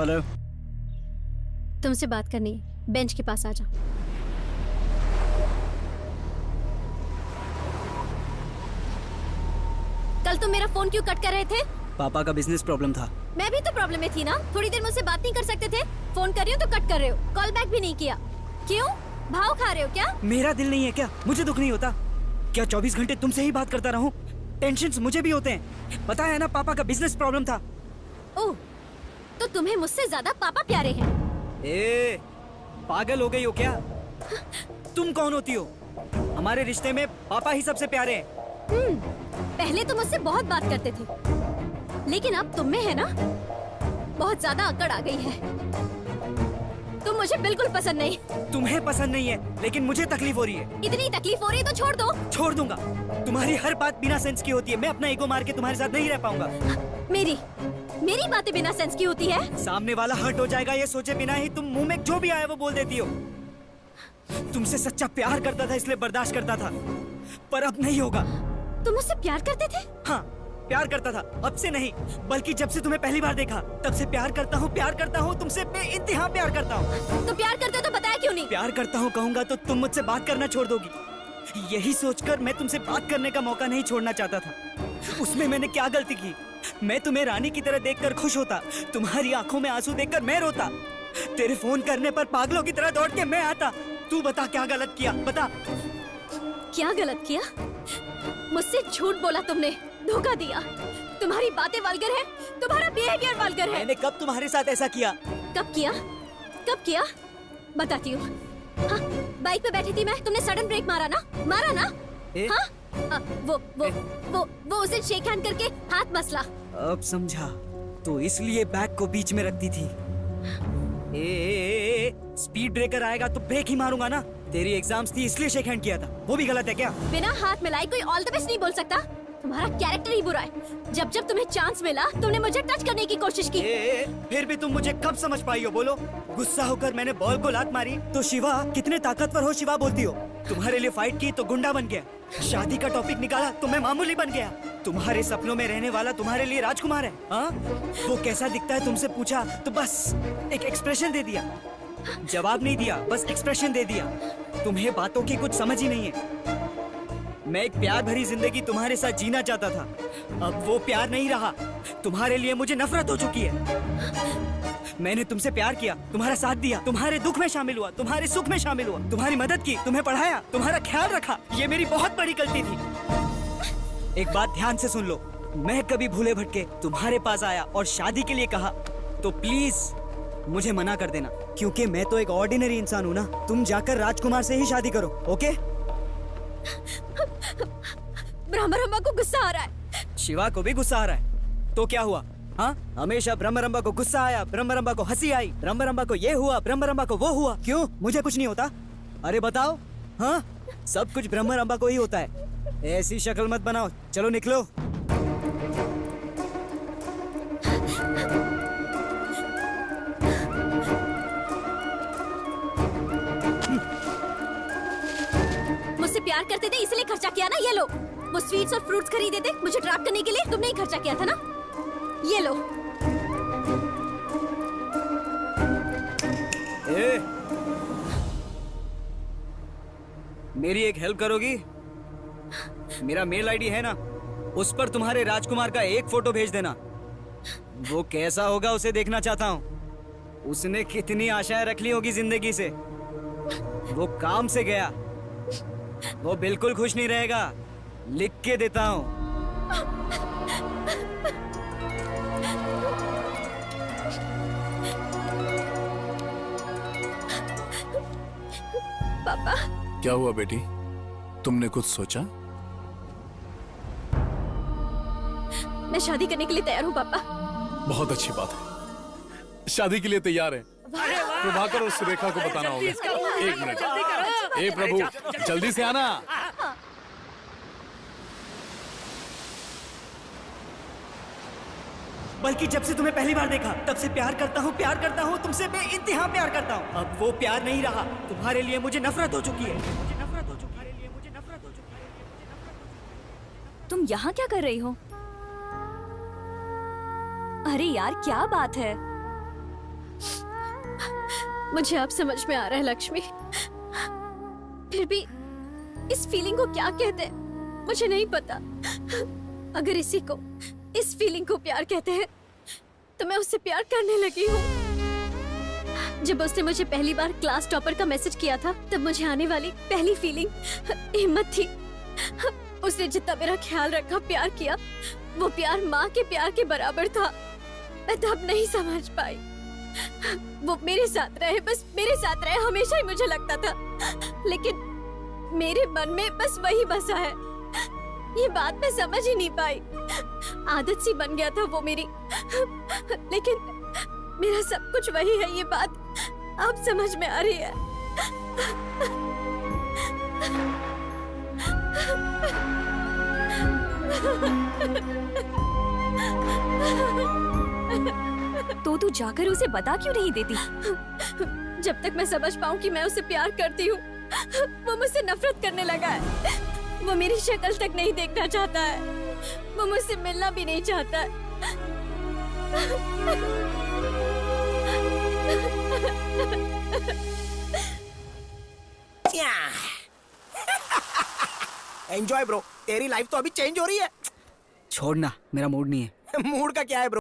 Hello. तुमसे बात करनी है, बेंच के पास आ जाओ। कल तुम मेरा फोन क्यों कट कर रहे थे? पापा का बिजनेस प्रॉब्लम था। मैं भी तो प्रॉब्लम में थी ना। थोड़ी देर मुझसे बात नहीं कर सकते थे? फोन कर रही हो तो कट कर रहे हो, कॉल बैक भी नहीं किया। क्यों? भाव खा रहे हो क्या? मेरा दिल नहीं है क्या? मुझे दुख नहीं होता क्या 24 घंटे तुमसे ही बात करता रहूं? टेंशन्स मुझे भी होते हैं। पता है ना, पापा का बिजनेस प्रॉब्लम था। ओह, तो तुम्हें मुझसे ज्यादा पापा प्यारे हैं। ए, पागल हो गई हो क्या? तुम कौन होती हो? हमारे रिश्ते में पापा ही सबसे प्यारे हैं। पहले तो मुझसे बहुत बात करते थे, लेकिन अब तुम में है ना, बहुत ज्यादा अकड़ आ गई है। तुम मुझे बिल्कुल पसंद नहीं। तुम्हें पसंद नहीं है, लेकिन मुझे तकलीफ हो रही है। इतनी तकलीफ हो रही है तो छोड़ दो। छोड़ दूंगा। तुम्हारी हर बात बिना सेंस की होती है। मैं अपना ईगो मार के तुम्हारे साथ नहीं रह पाऊंगा। मेरी बातें बिना सेंस की होती है? सामने वाला हर्ट हो जाएगा ये सोचे बिना ही तुम मुंह में जो भी आया वो बोल देती हो। तुमसे सच्चा प्यार करता था इसलिए बर्दाश्त करता था, पर अब नहीं होगा। तुम मुझसे प्यार करते थे? हाँ, प्यार करता था। अब से नहीं, बल्कि जब से तुम्हें पहली बार देखा तब से प्यार करता हूँ, तुमसे बेइंतहा प्यार करता हूँ। तो प्यार करते हो तो बताया क्यों नहीं? प्यार करता हूँ कहूंगा तो तुम मुझसे बात करना छोड़ दोगी। यही सोचकर मैं तुमसे बात करने का मौका नहीं छोड़ना चाहता था। उसमें मैंने क्या गलती की? मैं तुम्हें रानी की तरह देखकर खुश होता, तुम्हारी आंखों में आंसू देखकर मैं रोता, तेरे फोन करने पर पागलों की तरह दौड़ के मैं आता। तू बता क्या गलत किया, बता। क्या गलत किया? मुझसे झूठ बोला तुमने, धोखा दिया। तुम्हारी बातें वल्गर है, तुम्हारा बिहेवियर वल्गर है। मैंने कब तुम्हारे साथ ऐसा किया? कब किया? कब किया? बताती हूँ। हाँ, बाइक पे बैठी थी मैं, तुमने सडन ब्रेक मारा ना? हाँ? वो उसे शेक हैंड करके हाथ मसला। अब समझा, तो इसलिए बैग को बीच में रखती थी। स्पीड ब्रेकर आएगा तो ब्रेक ही मारूंगा ना। तेरी एग्जाम्स थी इसलिए शेक हैंड किया था, वो भी गलत है क्या? बिना हाथ मिलाए कोई ऑल द बेस्ट नहीं बोल सकता। तुम्हारा कैरेक्टर ही बुरा है। जब जब तुम्हें चांस मिला तुमने मुझे टच करने की कोशिश की। फिर भी तुम मुझे कब समझ पाई हो? बोलो। गुस्सा होकर मैंने बॉल को लात मारी तो शिवा, कितने ताकतवर हो शिवा बोलती हो। तुम्हारे लिए फाइट की तो गुंडा बन गया। शादी का टॉपिक निकाला तो मैं मामूली बन गया। तुम्हारे सपनों में रहने वाला तुम्हारे लिए राजकुमार है। हाँ, वो कैसा दिखता है तुमसे पूछा तो बस एक एक्सप्रेशन दे दिया। जवाब नहीं दिया, बस एक्सप्रेशन दे दिया। तुम्हें बातों की कुछ समझ ही नहीं है। मैं एक प्यार भरी जिंदगी तुम्हारे साथ जीना चाहता था, अब वो प्यार नहीं रहा। तुम्हारे लिए मुझे नफरत हो चुकी है। मैंने तुमसे प्यार किया, तुम्हारा साथ दिया, तुम्हारे दुख में शामिल हुआ, तुम्हारे सुख में शामिल हुआ, तुम्हारी मदद की, तुम्हें पढ़ाया, तुम्हारा ख्याल रखा। ये मेरी बहुत बड़ी गलती थी। एक बात ध्यान से सुन लो, मैं कभी भूले भटके तुम्हारे पास आया और शादी के लिए कहा तो प्लीज मुझे मना कर देना, क्योंकि मैं तो एक ऑर्डिनरी इंसान हूँ ना। तुम जाकर राजकुमार से ही शादी करो, ओके? ब्रह्मरंभा को गुस्सा आ रहा है। शिवा को भी गुस्सा आ रहा है, तो क्या हुआ? हाँ, हमेशा ब्रह्मरंभा को गुस्सा आया, ब्रह्मरंभा को हंसी आई, ब्रह्मरंभा को ये हुआ, ब्रह्मरंभा को वो हुआ। क्यों? मुझे कुछ नहीं होता? अरे बताओ। हाँ, सब कुछ ब्रह्मरंभा को ही होता है। ऐसी शक्ल मत बनाओ, चलो निकलो। मुझसे प्यार करते थे इसलिए खर्चा किया ना, ये लो। वो स्वीट्स और फ्रूट्स खरीदे थे मुझे ट्रैप करने के लिए, तुमने ही खर्चा किया था ना, ये लो। मेरी एक हेल्प करोगी? मेरा मेल आईडी है ना, उस पर तुम्हारे राजकुमार का एक फोटो भेज देना। वो कैसा होगा उसे देखना चाहता हूँ। उसने कितनी आशाएं रख ली होगी जिंदगी से। वो काम से गया, वो बिल्कुल खुश नहीं रहेगा। लिख के देता हूँ। पापा। क्या हुआ बेटी, तुमने कुछ सोचा? मैं शादी करने के लिए तैयार हूँ पापा। बहुत अच्छी बात है, शादी के लिए तैयार है। प्रभाकर और सुरेखा को बताना होगा। एक मिनट, ए प्रभु जल्दी से आना। बल्कि जब से तुम्हें पहली बार देखा तब से प्यार करता हूँ, तुमसे बेइंतहा प्यार करता हूँ। अब वो प्यार नहीं रहा, तुम्हारे लिए मुझे नफरत हो चुकी है। तुम यहाँ क्या कर रही हो? अरे यार क्या बात है? मुझे अब समझ में आ रहा है लक्ष्मी, फिर भी इस फीलिंग को क्या कहते हैं मुझे नहीं पता। अगर इसी को, इस फीलिंग को प्यार कहते हैं तो मैं उससे प्यार करने लगी हूँ। जब उसने मुझे पहली बार क्लास टॉपर का मैसेज किया था तब मुझे आने वाली पहली फीलिंग हिम्मत थी। उसने जितना मेरा ख्याल रखा, प्यार किया, वो प्यार माँ के प्यार के बराबर था। मैं तब नहीं समझ पाई। वो मेरे साथ रहे, बस मेरे साथ रहे, हमेशा ही मुझे लगता था। लेकिन मेरे मन में बस वही बसा है। ये बात मैं समझ ही नहीं पाई। आदत सी बन गया था वो मेरी। लेकिन मेरा सब कुछ वही है, ये बात अब समझ में आ रही है। तो तू जाकर उसे बता क्यों नहीं देती? जब तक मैं समझ पाऊं कि मैं उसे प्यार करती हूँ, वो मुझसे नफरत करने लगा है। वो मेरी शक्ल तक नहीं देखना चाहता है। वो मुझसे मिलना भी नहीं चाहता है। एंजॉय ब्रो, तेरी लाइफ तो अभी चेंज हो रही है। छोड़ना, मेरा मूड नहीं है। मूड का क्या है ब्रो?